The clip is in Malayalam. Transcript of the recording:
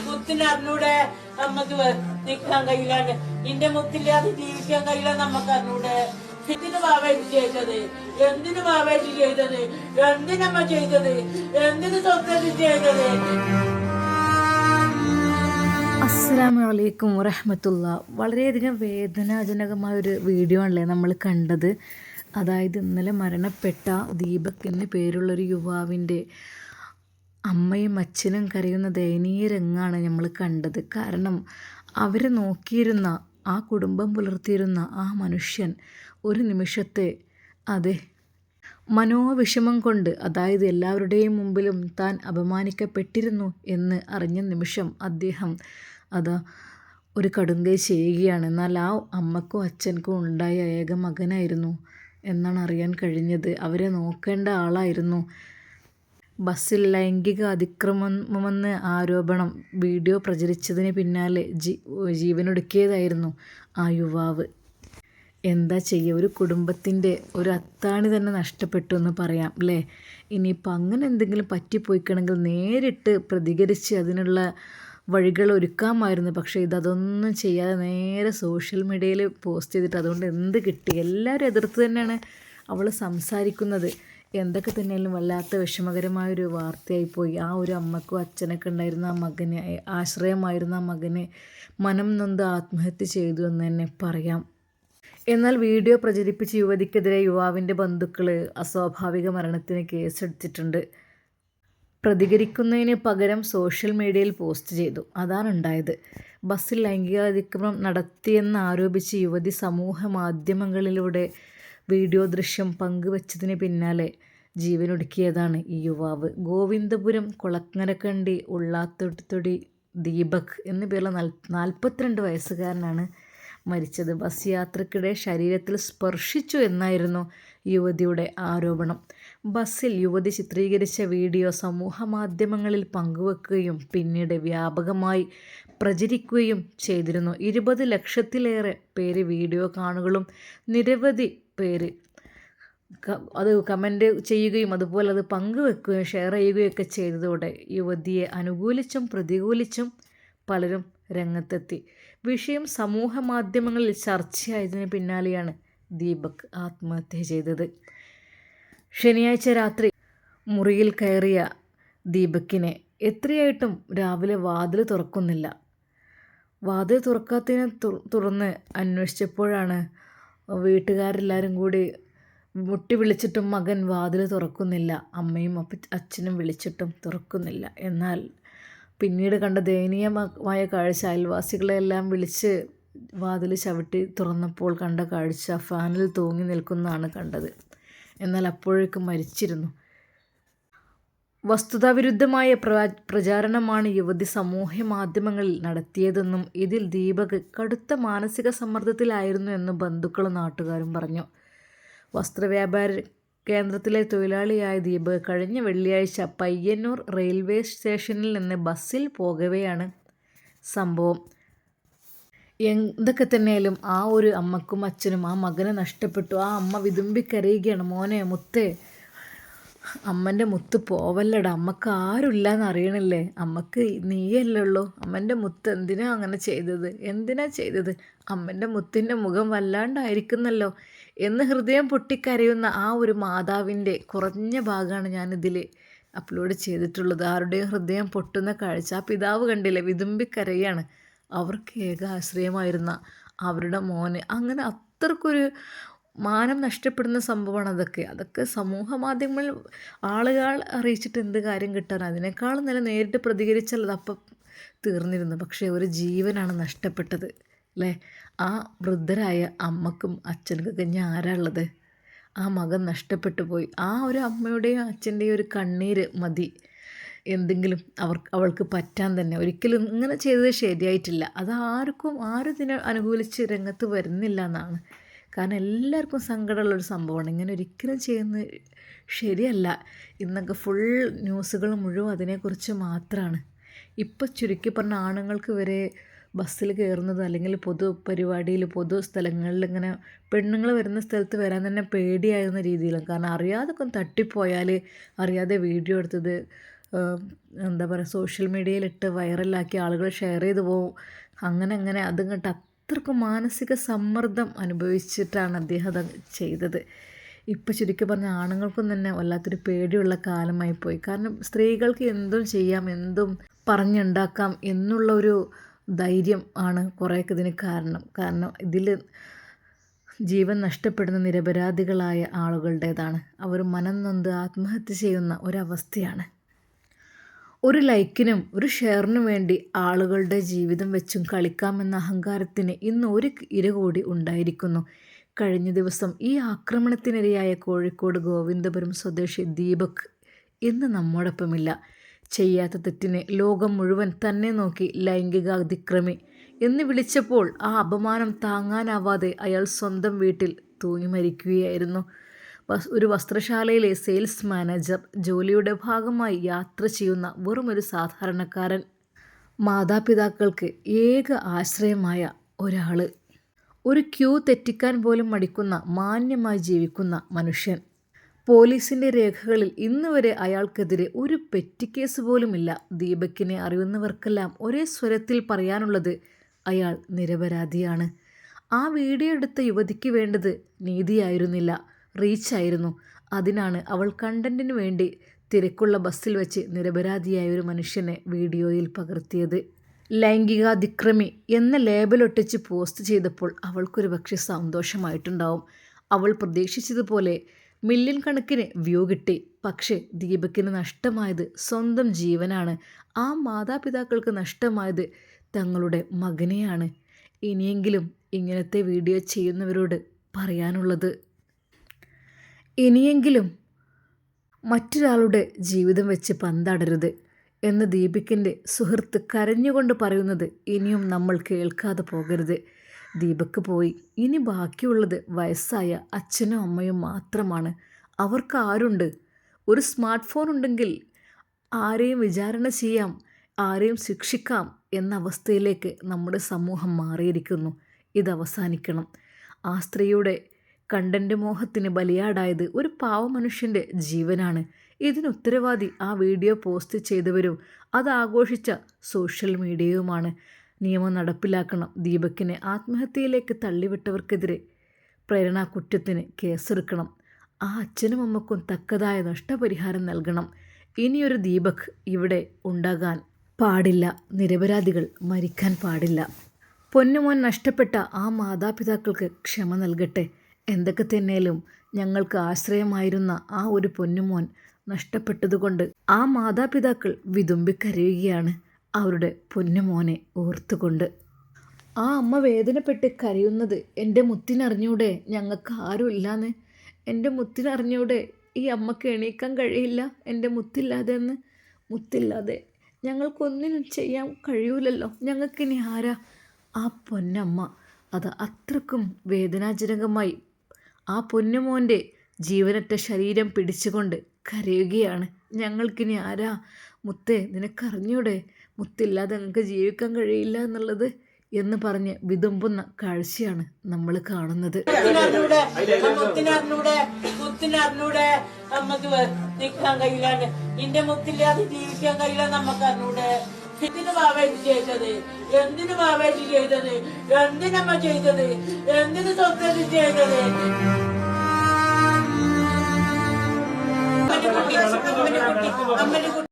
മുത്തിനറിഞ്ഞൂടെ നമ്മക്ക് നിൽക്കാൻ കഴിയില്ലാണ്ട് നിന്റെ മുത്തില്ലാതെ ജീവിക്കാൻ കഴിയില്ല നമുക്ക് അറിഞ്ഞൂടെ. എന്തിനു ബാബായിട്ട് ചെയ്തത്? എന്തിനു ബാബായിട്ട് ചെയ്തത്? എന്തിനമ്മ ചെയ്തത്? എന്തിനു സ്വന്തം ചെയ്തത്? അസ്സലാമു അലൈക്കും വറഹ്മത്തുള്ളാ. വളരെയധികം വേദനാജനകമായൊരു വീഡിയോ ആണല്ലേ നമ്മൾ കണ്ടത്. അതായത് ഇന്നലെ മരണപ്പെട്ട ദീപക് എന്ന പേരുള്ളൊരു യുവാവിൻ്റെ അമ്മയും അച്ഛനും കരയുന്ന ദയനീയ രംഗമാണ് നമ്മൾ കണ്ടത്. കാരണം അവരെ നോക്കിയിരുന്ന ആ കുടുംബം പുലർത്തിയിരുന്ന ആ മനുഷ്യൻ ഒരു നിമിഷത്തെ മനോവിഷമം കൊണ്ട്, അതായത് എല്ലാവരുടെയും മുമ്പിലും താൻ അപമാനിക്കപ്പെട്ടിരുന്നു എന്ന് അറിഞ്ഞ നിമിഷം അദ്ദേഹം ഒരു കടുങ്കൈ ചെയ്യുകയാണ്. എന്നാൽ ആ അമ്മക്കും അച്ഛനും ഉണ്ടായ ഏക മകനായിരുന്നു എന്നാണ് അറിയാൻ കഴിഞ്ഞത്. അവരെ നോക്കേണ്ട ആളായിരുന്നു. ബസ്സിൽ ലൈംഗിക അതിക്രമമെന്ന് ആരോപണം വീഡിയോ പ്രചരിച്ചതിന് പിന്നാലെ ജീവനൊടുക്കിയതായിരുന്നു ആ യുവാവ്. എന്താ ചെയ്യുക, ഒരു കുടുംബത്തിൻ്റെ ഒരു അത്താണി തന്നെ നഷ്ടപ്പെട്ടു എന്ന് പറയാം അല്ലേ. ഇനിയിപ്പോൾ അങ്ങനെ എന്തെങ്കിലും പറ്റിപ്പോയിക്കണമെങ്കിൽ നേരിട്ട് പ്രതികരിച്ച് അതിനുള്ള വഴികൾ ഒരുക്കാമായിരുന്നു. പക്ഷേ അതൊന്നും ചെയ്യാതെ നേരെ സോഷ്യൽ മീഡിയയിൽ പോസ്റ്റ് ചെയ്തിട്ട് അതുകൊണ്ട് എന്ത് കിട്ടി? എല്ലാവരും എതിർത്ത് തന്നെയാണ് അവൾ സംസാരിക്കുന്നത്. എന്തൊക്കെ തന്നെയാലും വല്ലാത്ത വിഷമകരമായൊരു വാർത്തയായിപ്പോയി. ആ ഒരു അമ്മക്കും അച്ഛനൊക്കെ ഉണ്ടായിരുന്ന ആ മകന്, ആശ്രയമായിരുന്ന ആ മകന് മനം നൊന്ത് ആത്മഹത്യ ചെയ്തു എന്ന് തന്നെ പറയാം. എന്നാൽ വീഡിയോ പ്രചരിപ്പിച്ച യുവതിക്കെതിരെ യുവാവിൻ്റെ ബന്ധുക്കൾ അസ്വാഭാവിക മരണത്തിന് കേസെടുത്തിട്ടുണ്ട്. പ്രതികരിക്കുന്നതിന് പകരം സോഷ്യൽ മീഡിയയിൽ പോസ്റ്റ് ചെയ്തു. അതാണ് ഉണ്ടായത്. ബസ്സിൽ ലൈംഗിക അതിക്രമം നടത്തിയെന്ന് ആരോപിച്ച് യുവതി സമൂഹ മാധ്യമങ്ങളിലൂടെ വീഡിയോ ദൃശ്യം പങ്കുവച്ചതിന് പിന്നാലെ ജീവനൊടുക്കിയതാണ് ഈ യുവാവ്. ഗോവിന്ദപുരം കൊളക്കരക്കണ്ടി ഉള്ളാത്തൊടി ദീപക് എന്നു പേരുള്ള 42 വയസ്സുകാരനാണ് മരിച്ചത്. ബസ് യാത്രക്കിടെ ശരീരത്തിൽ സ്പർശിച്ചു എന്നായിരുന്നു യുവതിയുടെ ആരോപണം. ബസ്സിൽ യുവതി ചിത്രീകരിച്ച വീഡിയോ സമൂഹ മാധ്യമങ്ങളിൽ പങ്കുവെക്കുകയും പിന്നീട് വ്യാപകമായി പ്രചരിക്കുകയും ചെയ്തിരുന്നു. 20 ലക്ഷത്തിലേറെ പേര് വീഡിയോ കാണുകയും നിരവധി പേര് അത് കമൻറ്റ് ചെയ്യുകയും അതുപോലെ അത് പങ്കുവെക്കുകയും ഷെയർ ചെയ്യുകയൊക്കെ ചെയ്തതോടെ യുവതിയെ അനുകൂലിച്ചും പ്രതികൂലിച്ചും പലരും രംഗത്തെത്തി. വിഷയം സമൂഹ മാധ്യമങ്ങളിൽ ചർച്ചയായതിന് പിന്നാലെയാണ് ദീപക് ആത്മഹത്യ ചെയ്തത്. ശനിയാഴ്ച രാത്രി മുറിയിൽ കയറിയ ദീപക്കിനെ എത്രയായിട്ടും രാവിലെ വാതിൽ തുറക്കുന്നില്ല. വാതിൽ തുറക്കാത്തതിനെ തുറന്ന് അന്വേഷിച്ചപ്പോഴാണ് വീട്ടുകാരെല്ലാവരും കൂടി മുട്ടി വിളിച്ചിട്ടും മകൻ വാതിൽ തുറക്കുന്നില്ല. അമ്മയും അച്ഛനും വിളിച്ചിട്ടും തുറക്കുന്നില്ല. എന്നാൽ പിന്നീട് കണ്ട ദയനീയമായ കാഴ്ച, അയൽവാസികളെല്ലാം വിളിച്ച് വാതിൽ ചവിട്ടി തുറന്നപ്പോൾ കണ്ട കാഴ്ച ഫാനിൽ തൂങ്ങി നിൽക്കുന്നതാണ് കണ്ടത്. എന്നാൽ അപ്പോഴേക്കും മരിച്ചിരുന്നു. വസ്തുതാവിരുദ്ധമായ പ്രചാരണമാണ് യുവതി സമൂഹ മാധ്യമങ്ങളിൽ നടത്തിയതെന്നും ഇതിൽ ദീപക് കടുത്ത മാനസിക സമ്മർദ്ദത്തിലായിരുന്നു എന്നും ബന്ധുക്കളും നാട്ടുകാരും പറഞ്ഞു. വസ്ത്രവ്യാപാര കേന്ദ്രത്തിലെ തൊഴിലാളിയായ ദീപക് കഴിഞ്ഞ വെള്ളിയാഴ്ച പയ്യന്നൂർ റെയിൽവേ സ്റ്റേഷനിൽ നിന്ന് ബസ്സിൽ പോകവെയാണ് സംഭവം. എന്തൊക്കെ തന്നെയാലും ആ ഒരു അമ്മക്കും അച്ഛനും ആ മകനെ നഷ്ടപ്പെട്ടു. ആ അമ്മ വിതുമ്പിക്കരയുകയാണ്, മോനെ മുത്തേ, അമ്മൻ്റെ മുത്ത് പോവല്ലടാ, അമ്മക്ക് ആരുമില്ല എന്നറിയണില്ലേ, അമ്മക്ക് നീയല്ലേ ഉള്ളൂ, അമ്മൻ്റെ മുത്ത് എന്തിനാ അങ്ങനെ ചെയ്തത്, എന്തിനാ ചെയ്തത്, അമ്മൻ്റെ മുത്തിൻ്റെ മുഖം വല്ലാണ്ടായിരിക്കുന്നല്ലോ എന്ന് ഹൃദയം പൊട്ടിക്കരയുന്ന ആ ഒരു മാതാവിൻ്റെ കുറഞ്ഞ ഭാഗമാണ് ഞാനിതിൽ അപ്ലോഡ് ചെയ്തിട്ടുള്ളത്. ആരുടെയും ഹൃദയം പൊട്ടുന്ന കാഴ്ച ആ പിതാവ് കണ്ടില്ലേ, വിതുമ്പിക്കരയാണ്. അവർക്ക് ഏക ആശ്രയമായിരുന്ന അവരുടെ മോന് അങ്ങനെ അത്രക്കൊരു മാനം നഷ്ടപ്പെടുന്ന സംഭവമാണ് അതൊക്കെ സമൂഹ മാധ്യമങ്ങളിൽ ആളുകൾ അറിയിച്ചിട്ട് എന്ത് കാര്യം കിട്ടാൻ. അതിനേക്കാളും നല്ല നേരിട്ട് പ്രതികരിച്ചാൽ അതപ്പം തീർന്നിരുന്നു. പക്ഷേ ഒരു ജീവനാണ് നഷ്ടപ്പെട്ടത് അല്ലേ. ആ വൃദ്ധരായ അമ്മക്കും അച്ഛനക്കൊക്കെ ഇനി ആരാളുള്ളത്? ആ മകൻ നഷ്ടപ്പെട്ടു പോയി. ആ ഒരു അമ്മയുടെയും അച്ഛൻ്റെയും ഒരു കണ്ണീര് മതി എന്തെങ്കിലും അവൾക്ക് പറ്റാൻ തന്നെ. ഒരിക്കലും ഇങ്ങനെ ചെയ്തത് ശരിയായിട്ടില്ല. അത് ആരും ഇതിനെ അനുകൂലിച്ച് രംഗത്ത് വരുന്നില്ല എന്നാണ്. കാരണം എല്ലാവർക്കും സങ്കടമുള്ളൊരു സംഭവമാണ്. ഇങ്ങനെ ഒരിക്കലും ചെയ്യുന്നത് ശരിയല്ല. ഇന്നൊക്കെ ഫുൾ ന്യൂസുകൾ മുഴുവൻ അതിനെക്കുറിച്ച് മാത്രമാണ്. ഇപ്പം ചുരുക്കി പറഞ്ഞ ആണുങ്ങൾക്ക് വരെ ബസ്സിൽ കയറുന്നത് അല്ലെങ്കിൽ പൊതു പരിപാടിയിൽ പൊതു സ്ഥലങ്ങളിൽ ഇങ്ങനെ പെണ്ണുങ്ങൾ വരുന്ന സ്ഥലത്ത് വരാൻ തന്നെ പേടിയായിരുന്ന രീതിയിലാണ്. കാരണം അറിയാതൊക്കെ തട്ടിപ്പോയാൽ അറിയാതെ വീഡിയോ എടുത്തത് എന്താ പറയുക സോഷ്യൽ മീഡിയയിലിട്ട് വൈറലാക്കി ആളുകൾ ഷെയർ ചെയ്ത് പോവും. അങ്ങനെ അതിങ്ങോട്ട് അത്രക്കും മാനസിക സമ്മർദ്ദം അനുഭവിച്ചിട്ടാണ് അദ്ദേഹം അത് ചെയ്തത്. ഇപ്പോൾ ചുരുക്കി പറഞ്ഞ ആണുങ്ങൾക്കും തന്നെ വല്ലാത്തൊരു പേടിയുള്ള കാലമായി പോയി. കാരണം സ്ത്രീകൾക്ക് എന്തും ചെയ്യാം, എന്തും പറഞ്ഞുണ്ടാക്കാം എന്നുള്ള ഒരു ധൈര്യം ആണ് കുറേയൊക്കെ ഇതിന് കാരണം ഇതിൽ ജീവൻ നഷ്ടപ്പെടുന്ന നിരപരാധികളായ ആളുകളുടേതാണ്. അവർ മനം നൊന്ത് ആത്മഹത്യ ചെയ്യുന്ന ഒരവസ്ഥയാണ്. ഒരു ലൈക്കിനും ഒരു ഷെയറിനും വേണ്ടി ആളുകളുടെ ജീവിതം വെച്ചും കളിക്കാമെന്ന അഹങ്കാരത്തിന് ഇന്ന് ഒരു ഇര കൂടി ഉണ്ടായിരിക്കുന്നു. കഴിഞ്ഞ ദിവസം ഈ ആക്രമണത്തിനിരയായ കോഴിക്കോട് ഗോവിന്ദപുരം സ്വദേശി ദീപക് ഇന്ന് നമ്മോടൊപ്പമില്ല. ചെയ്യാത്ത തെറ്റിന് ലോകം മുഴുവൻ തന്നെ നോക്കി ലൈംഗിക അതിക്രമി എന്ന് വിളിച്ചപ്പോൾ ആ അപമാനം താങ്ങാനാവാതെ അയാൾ സ്വന്തം വീട്ടിൽ തൂങ്ങി മരിക്കുകയായിരുന്നു. ഒരു വസ്ത്രശാലയിലെ സെയിൽസ് മാനേജർ, ജോലിയുടെ ഭാഗമായി യാത്ര ചെയ്യുന്ന വെറുമൊരു സാധാരണക്കാരൻ, മാതാപിതാക്കൾക്ക് ഏക ആശ്രയമായ ഒരാൾ, ഒരു ക്യൂ തെറ്റിക്കാൻ പോലും മടിക്കുന്ന മാന്യമായി ജീവിക്കുന്ന മനുഷ്യൻ. പോലീസിൻ്റെ രേഖകളിൽ ഇന്ന് വരെ അയാൾക്കെതിരെ ഒരു പെറ്റി കേസ് പോലുമില്ല. ദീപക്കിനെ അറിയുന്നവർക്കെല്ലാം ഒരേ സ്വരത്തിൽ പറയാനുള്ളത് അയാൾ നിരപരാധിയാണ്. ആ വീഡിയോ എടുത്ത യുവതിക്ക് വേണ്ടത് നീതിയായിരുന്നില്ല, റീച്ചായിരുന്നു. അതിനാണ് അവൾ കണ്ടന്റിന് വേണ്ടി തിരക്കുള്ള ബസ്സിൽ വെച്ച് നിരപരാധിയായ ഒരു മനുഷ്യനെ വീഡിയോയിൽ പകർത്തിയത്. ലൈംഗികാതിക്രമി എന്ന ലേബലൊട്ടിച്ച് പോസ്റ്റ് ചെയ്തപ്പോൾ അവൾക്കൊരു പക്ഷേ സന്തോഷമായിട്ടുണ്ടാവും. അവൾ പ്രതീക്ഷിച്ചതുപോലെ മില്യൺ കണക്കിന് വ്യൂ കിട്ടി. പക്ഷേ ദീപക്കിന് നഷ്ടമായത് സ്വന്തം ജീവനാണ്. ആ മാതാപിതാക്കൾക്ക് നഷ്ടമായത് തങ്ങളുടെ മകനെയാണ്. ഇനിയെങ്കിലും ഇങ്ങനത്തെ വീഡിയോ ചെയ്യുന്നവരോട് പറയാനുള്ളത്, ഇനിയെങ്കിലും മറ്റൊരാളുടെ ജീവിതം വെച്ച് പന്താടരുത് എന്ന് ദീപക്കിൻ്റെ സുഹൃത്ത് കരഞ്ഞുകൊണ്ട് പറയുന്നത് ഇനിയും നമ്മൾ കേൾക്കാതെ പോകരുത്. ദീപക്ക് പോയി. ഇനി ബാക്കിയുള്ളത് വയസ്സായ അച്ഛനും അമ്മയും മാത്രമാണ്. അവർക്ക് ആരുണ്ട്? ഒരു സ്മാർട്ട് ഫോൺ ഉണ്ടെങ്കിൽ ആരെയും വിചാരണ ചെയ്യാം, ആരെയും ശിക്ഷിക്കാം എന്ന അവസ്ഥയിലേക്ക് നമ്മുടെ സമൂഹം മാറിയിരിക്കുന്നു. ഇത് അവസാനിക്കണം. ആ സ്ത്രീയുടെ കണ്ടന്റ് മോഹത്തിന് ബലിയാടായത് ഒരു പാവ മനുഷ്യൻ്റെ ജീവനാണ്. ഇതിന് ഉത്തരവാദി ആ വീഡിയോ പോസ്റ്റ് ചെയ്തവരും അത് ആഘോഷിച്ച സോഷ്യൽ മീഡിയയുമാണ്. നിയമം നടപ്പിലാക്കണം. ദീപക്കിനെ ആത്മഹത്യയിലേക്ക് തള്ളിവിട്ടവർക്കെതിരെ പ്രേരണാകുറ്റത്തിന് കേസെടുക്കണം. ആ അച്ഛനും അമ്മക്കും തക്കതായ നഷ്ടപരിഹാരം നൽകണം. ഇനിയൊരു ദീപക് ഇവിടെ ഉണ്ടാകാൻ പാടില്ല. നിരപരാധികൾ മരിക്കാൻ പാടില്ല. പൊന്നുമോൻ നഷ്ടപ്പെട്ട ആ മാതാപിതാക്കൾക്ക് ക്ഷമ നൽകട്ടെ. എന്തൊക്കെ തന്നെയാലും ഞങ്ങൾക്ക് ആശ്രയമായിരുന്ന ആ ഒരു പൊന്നുമോൻ നഷ്ടപ്പെട്ടതുകൊണ്ട് ആ മാതാപിതാക്കൾ വിതുമ്പിക്കരയുകയാണ് അവരുടെ പൊന്നുമോനെ ഓർത്തുകൊണ്ട്. ആ അമ്മ വേദനപ്പെട്ട് കരയുന്നത് എൻ്റെ മുത്തിനറിഞ്ഞൂടെ, ഞങ്ങൾക്ക് ആരും ഇല്ലാന്ന്, എൻ്റെ മുത്തിനറിഞ്ഞൂടെ, ഈ അമ്മക്ക് എണീക്കാൻ കഴിയില്ല എൻ്റെ മുത്തില്ലാതെ എന്ന്. മുത്തില്ലാതെ ഞങ്ങൾക്കൊന്നിനും ചെയ്യാൻ കഴിയൂലല്ലോ, ഞങ്ങൾക്കിനി ആരാ? ആ പൊന്നമ്മ അത് അത്രക്കും വേദനാജനകമായി ആ പൊന്നുമോൻ്റെ ജീവനറ്റ ശരീരം പിടിച്ചുകൊണ്ട് കരയുകയാണ്. ഞങ്ങൾക്കിനി ആരാ? മുത്തേ, നിനക്കറിഞ്ഞൂടെ മുത്തില്ലാതെ ഞങ്ങൾക്ക് ജീവിക്കാൻ കഴിയില്ല എന്നുള്ളത് എന്ന് പറഞ്ഞ് വിതുമ്പുന്ന കാഴ്ചയാണ് നമ്മൾ കാണുന്നത്. മുത്തിനറിഞ്ഞൂടെ നമ്മക്ക് നിൽക്കാൻ കഴിയില്ലാണ്ട്, ഇന്റെ മുത്തില്ലാതെ ജീവിക്കാൻ കഴിയില്ല നമ്മക്ക് അറിഞ്ഞൂടെ. എന്തിനു ബാബേജി ചെയ്തത്? എന്തിനു ബാബേജി ചെയ്തത്? എന്തിനമ്മ ചെയ്തത്? എന്തിനു സ്വന്തം ചെയ്തത്? അമ്മനെ കുട്ടി